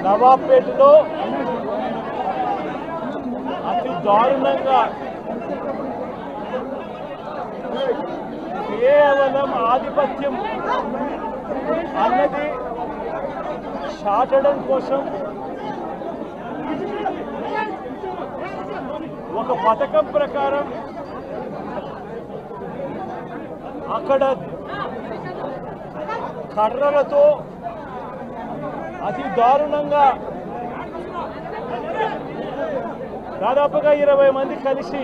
నవాబ్పేటలో అతి దారుణంగా కేవలం ఆధిపత్యం అన్నది చాటడం కోసం ఒక పథకం ప్రకారం అక్కడ కర్రలతో అతి దారుణంగా దాదాపుగా 20 మంది కలిసి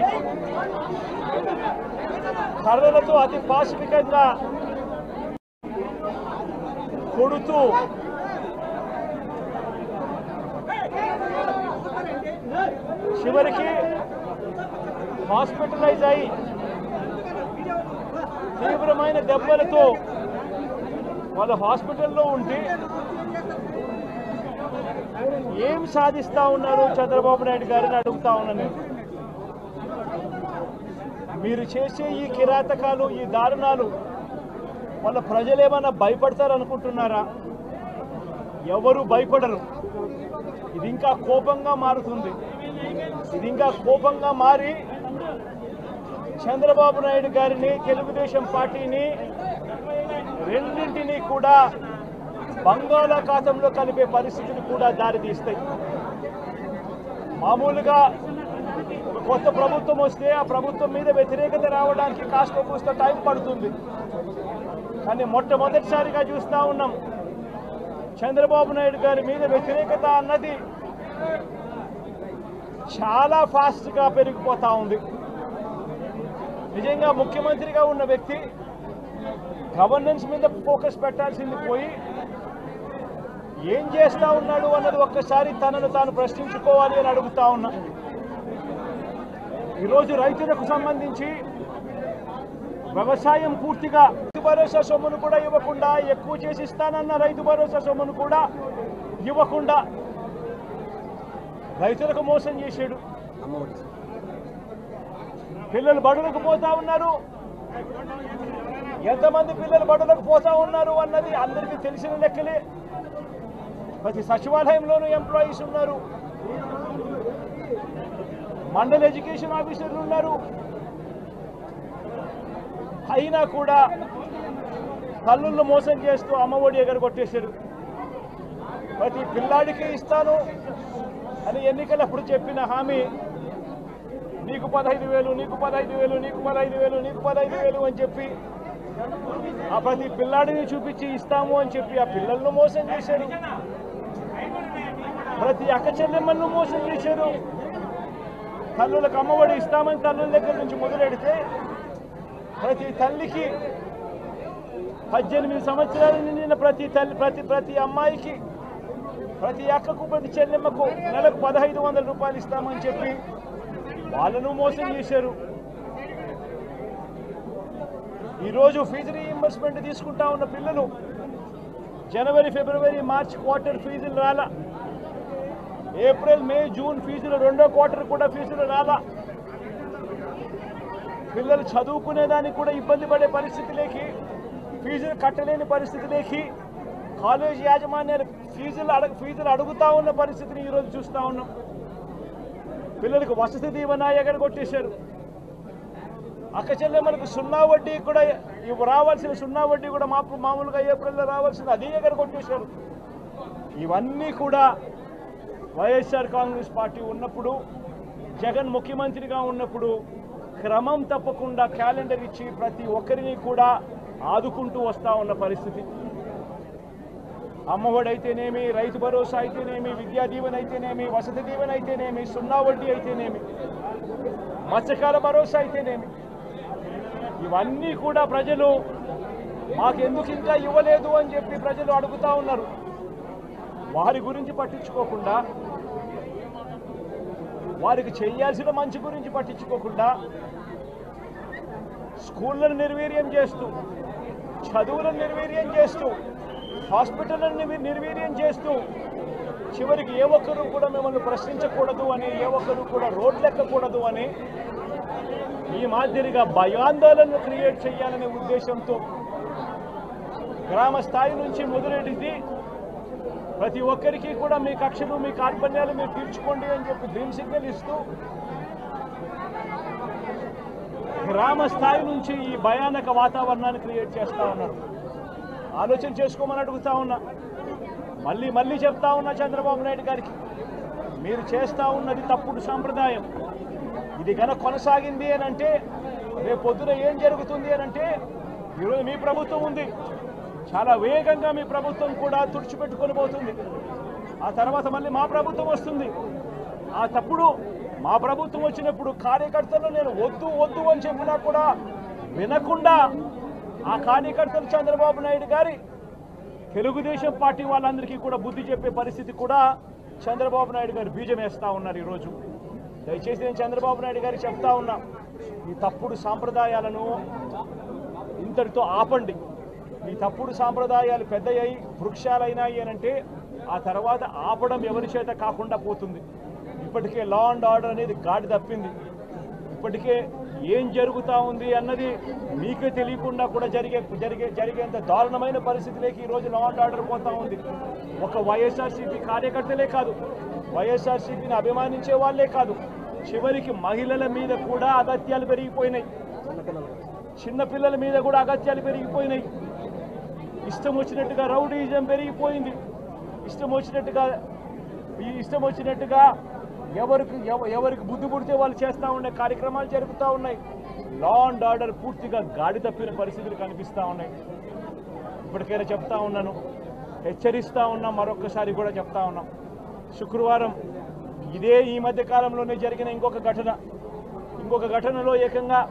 కర్రలతో అతి పాశవికంగా కొడుతూ చివరికి హాస్పిటలైజ్ అయి తీవ్రమైన దెబ్బలతో వాళ్ళు హాస్పిటల్లో ఉంటే ఏం సాధిస్తా ఉన్నారు చంద్రబాబు నాయుడు గారిని అడుగుతా ఉన్నాను. మీరు చేసే ఈ కిరాతకాలు, ఈ దారుణాలు వాళ్ళ ప్రజలు ఏమన్నా భయపడతారనుకుంటున్నారా? ఎవరు భయపడరు. ఇది ఇంకా కోపంగా మారుతుంది. ఇది ఇంకా కోపంగా మారి చంద్రబాబు నాయుడు గారిని, తెలుగుదేశం పార్టీని రెండింటినీ కూడా బంగాళాఖాతంలో కలిపే పరిస్థితులు కూడా దారితీస్తాయి. మామూలుగా కొత్త ప్రభుత్వం వస్తే ఆ ప్రభుత్వం మీద వ్యతిరేకత రావడానికి కాస్త కూస్త టైం పడుతుంది. కానీ మొట్టమొదటిసారిగా చూస్తూ ఉన్నాం చంద్రబాబు నాయుడు గారి మీద వ్యతిరేకత అన్నది చాలా ఫాస్ట్గా పెరిగిపోతూ ఉంది. నిజంగా ముఖ్యమంత్రిగా ఉన్న వ్యక్తి గవర్నెన్స్ మీద ఫోకస్ పెట్టాల్సింది పోయి ఏం చేస్తూ ఉన్నాడు అన్నది ఒక్కసారి తనను తాను ప్రశ్నించుకోవాలి అని అడుగుతా ఉన్నా. ఈరోజు రైతులకు సంబంధించి వ్యవసాయం పూర్తిగా రైతు భరోసా సొమ్మును కూడా ఇవ్వకుండా, ఎక్కువ చేసి ఇస్తానన్న రైతు భరోసా సొమ్మును కూడా ఇవ్వకుండా రైతులకు మోసం చేశాడు. పిల్లలు బడులకు పోతా ఉన్నారు. ఎంతమంది పిల్లలు బడులకు పోతా ఉన్నారు అన్నది అందరికీ తెలిసిన లెక్కలే. ప్రతి సచివాలయంలోనూ ఎంప్లాయీస్ ఉన్నారు, మండల ఎడ్యుకేషన్ ఆఫీసర్లు ఉన్నారు. అయినా కూడా తల్లులను మోసం చేస్తూ అమ్మఒడి ఎగరగొట్టేశారు. ప్రతి పిల్లాడికి ఇస్తాను అని ఎన్నికలప్పుడు చెప్పిన హామీ నీకు 15,000, నీకు 15,000, నీకు 15,000, నీకు 15,000 అని చెప్పి ఆ ప్రతి పిల్లాడిని చూపించి ఇస్తాము అని చెప్పి ఆ పిల్లలను మోసం చేశారు. ప్రతి అక్క చెల్లెమ్మలను మోసం చేశారు. తల్లులకు అమ్మఒడి ఇస్తామని తల్లుల దగ్గర నుంచి మొదలెడితే ప్రతి తల్లికి 18 సంవత్సరాలు నిండిన ప్రతి అమ్మాయికి, ప్రతి అక్కకు, ప్రతి చెల్లెమ్మకు నెలకు 1,500 రూపాయలు ఇస్తామని చెప్పి వాళ్ళను మోసం చేశారు. ఈరోజు ఫీజు రీయింబర్స్మెంట్ తీసుకుంటా ఉన్న పిల్లలు జనవరి, ఫిబ్రవరి, మార్చి క్వార్టర్ ఫీజులు రాలా. ఏప్రిల్, మే, జూన్ ఫీజులు, రెండో క్వార్టర్ కూడా ఫీజులు రాలా. పిల్లలు చదువుకునేదానికి కూడా ఇబ్బంది పడే పరిస్థితిలోకి, ఫీజులు కట్టలేని పరిస్థితిలోకి కాలేజ్ యాజమాన్యాలు ఫీజులు అడుగుతా ఉన్న పరిస్థితిని ఈరోజు చూస్తూ ఉన్నాం. పిల్లలకు వసతి దీవెన ఎగరగొట్టేశారు. అక్క చెల్లెమ్మలకు సున్నా వడ్డీ కూడా రావాల్సిన సున్నా వడ్డీ కూడా మామూలుగా ఏప్రిల్లో రావాల్సింది అది ఎగరగొట్టేశారు. ఇవన్నీ కూడా వైఎస్ఆర్ కాంగ్రెస్ పార్టీ ఉన్నప్పుడు, జగన్ ముఖ్యమంత్రిగా ఉన్నప్పుడు క్రమం తప్పకుండా క్యాలెండర్ ఇచ్చి ప్రతి ఒక్కరిని కూడా ఆదుకుంటూ వస్తూ ఉన్న పరిస్థితి. అమ్మఒడి అయితేనేమి, రైతు భరోసా అయితేనేమి, విద్యా దీవెన అయితేనేమి, వసతి దీవెన అయితేనేమి, సున్నా వడ్డీ అయితేనేమి, మత్స్యకాల భరోసా అయితేనేమి, ఇవన్నీ కూడా ప్రజలు మాకెందుకు ఇంకా ఇవ్వలేదు అని చెప్పి ప్రజలు అడుగుతూ ఉన్నారు. వారి గురించి పట్టించుకోకుండా, వారికి చేయాల్సిన మంచి గురించి పట్టించుకోకుండా స్కూళ్ళను నిర్వీర్యం చేస్తూ, చదువులను నిర్వీర్యం చేస్తూ, హాస్పిటల్ని నిర్వీర్యం చేస్తూ చివరికి ఏ ఒక్కరూ కూడా మిమ్మల్ని ప్రశ్నించకూడదు అని, ఏ ఒక్కరూ కూడా రోడ్లెక్కకూడదు అని ఈ మాదిరిగా భయాందోళనను క్రియేట్ చేయాలనే ఉద్దేశంతో గ్రామ స్థాయి నుంచి మొదలెడితే ప్రతి ఒక్కరికి కూడా మీ కక్షలు మీ కార్పణ్యాలు మీరు తీర్చుకోండి అని చెప్పి గ్రీన్ సిగ్నల్ ఇస్తూ గ్రామ స్థాయి నుంచి ఈ భయానక వాతావరణాన్ని క్రియేట్ చేస్తూ ఉన్నారు. ఆలోచన చేసుకోమని అడుగుతా ఉన్నా. మళ్ళీ చెప్తా ఉన్నా చంద్రబాబు నాయుడు గారికి, మీరు చేస్తూ ఉన్నది తప్పుడు సాంప్రదాయం. ఇది కనుక కొనసాగింది అని అంటే రేపు పొద్దున ఏం జరుగుతుంది అని అంటే ఈరోజు మీ ప్రభుత్వం ఉంది, చాలా వేగంగా మీ ప్రభుత్వం కూడా తుడిచిపెట్టుకొని పోతుంది. ఆ తర్వాత మళ్ళీ మా ప్రభుత్వం వస్తుంది. ఆ తప్పుడు మా ప్రభుత్వం వచ్చినప్పుడు కార్యకర్తలు నేను వద్దు అని చెప్పినా కూడా వినకుండా ఆ కార్యకర్తలు చంద్రబాబు నాయుడు గారి తెలుగుదేశం పార్టీ వాళ్ళందరికీ కూడా బుద్ధి చెప్పే పరిస్థితి కూడా చంద్రబాబు నాయుడు గారు బీజం వేస్తూ ఉన్నారు ఈరోజు. దయచేసి నేను చంద్రబాబు నాయుడు గారికి చెప్తా ఉన్నా, ఈ తప్పుడు సాంప్రదాయాలను ఇంతటితో ఆపండి. ఈ తప్పుడు సాంప్రదాయాలు పెద్దయ్యాయి, వృక్షాలైనాయి అనంటే ఆ తర్వాత ఆపడం ఎవరి చేత కాకుండా పోతుంది. ఇప్పటికే లా అండ్ ఆర్డర్ అనేది గాడి తప్పింది. ఇప్పటికే ఏం జరుగుతూ ఉంది అన్నది మీకే తెలియకుండా కూడా జరిగేంత దారుణమైన పరిస్థితిలోకి ఈరోజు లా అండ్ ఆర్డర్ పోతూ ఉంది. ఒక వైఎస్ఆర్సీపీ కార్యకర్తలే కాదు, వైఎస్ఆర్సీపీని అభిమానించే వాళ్ళే కాదు, చివరికి మహిళల మీద కూడా అగత్యాలు పెరిగిపోయినాయి, చిన్నపిల్లల మీద కూడా అగత్యాలు పెరిగిపోయినాయి. ఇష్టం వచ్చినట్టుగా రౌడీజం పెరిగిపోయింది. ఇష్టం వచ్చినట్టుగా ఎవరికి బుద్ధి పుడితే వాళ్ళు చేస్తూ ఉండే కార్యక్రమాలు జరుగుతూ ఉన్నాయి. లా అండ్ ఆర్డర్ పూర్తిగా గాడి తప్పిన పరిస్థితులు కనిపిస్తూ ఉన్నాయి. ఇప్పటికైనా చెప్తా ఉన్నాను, హెచ్చరిస్తూ ఉన్నాం, మరొకసారి కూడా చెప్తా ఉన్నాం. శుక్రవారం ఈ మధ్య కాలంలోనే జరిగిన ఇంకొక ఘటనలో ఏకంగా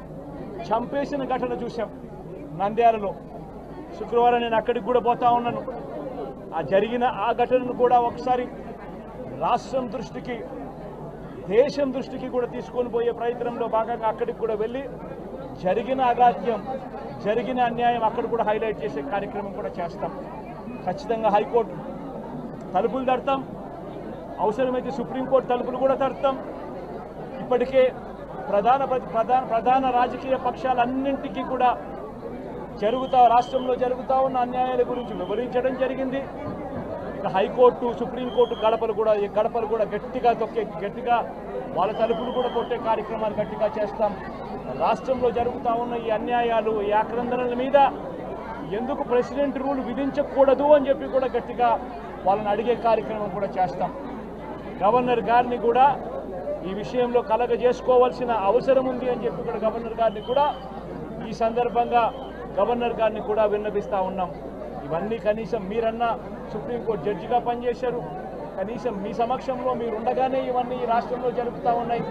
చంపేసిన ఘటన చూసాం నంద్యాలలో. శుక్రవారం నేను అక్కడికి కూడా పోతా ఉన్నాను. ఆ ఘటనను కూడా ఒకసారి రాష్ట్రం దృష్టికి, దేశం దృష్టికి కూడా తీసుకొని పోయే ప్రయత్నంలో భాగంగా అక్కడికి కూడా వెళ్ళి జరిగిన అగాత్యం, జరిగిన అన్యాయం అక్కడ కూడా హైలైట్ చేసే కార్యక్రమం కూడా చేస్తాం. ఖచ్చితంగా హైకోర్టు తలుపులు తడతాం, అవసరమైతే సుప్రీంకోర్టు తలుపులు కూడా తడతాం. ఇప్పటికే ప్రధాన రాజకీయ పక్షాలన్నింటికీ కూడా రాష్ట్రంలో జరుగుతూ ఉన్న అన్యాయాల గురించి వివరించడం జరిగింది. ఇక హైకోర్టు, సుప్రీంకోర్టు గడపలు కూడా గట్టిగా వాళ్ళ తలుపులు కూడా కొట్టే కార్యక్రమాలు గట్టిగా చేస్తాం. రాష్ట్రంలో జరుగుతూ ఉన్న ఈ అన్యాయాలు, ఈ ఆక్రందనల మీద ఎందుకు ప్రెసిడెంట్ రూల్ విధించకూడదు అని చెప్పి కూడా గట్టిగా వాళ్ళని అడిగే కార్యక్రమం కూడా చేస్తాం. గవర్నర్ గారిని కూడా ఈ విషయంలో కలగజేసుకోవాల్సిన అవసరం ఉంది అని చెప్పి కూడా గవర్నర్ గారిని కూడా ఈ సందర్భంగా విన్నపిస్తూ ఉన్నాం. ఇవన్నీ కనీసం మీరన్నా సుప్రీంకోర్టు జడ్జిగా పనిచేశారు, కనీసం మీ సమక్షంలో మీరు ఉండగానే ఇవన్నీ ఈ రాష్ట్రంలో జరుగుతూ ఉన్నాయి.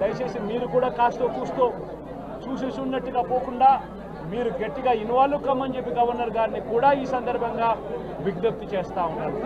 దయచేసి మీరు కూడా కాస్తో కూస్తో చూసేసి ఉన్నట్టుగా పోకుండా మీరు గట్టిగా ఇన్వాల్వ్ కమ్మని చెప్పి గవర్నర్ గారిని కూడా ఈ సందర్భంగా విజ్ఞప్తి చేస్తూ ఉన్నారు.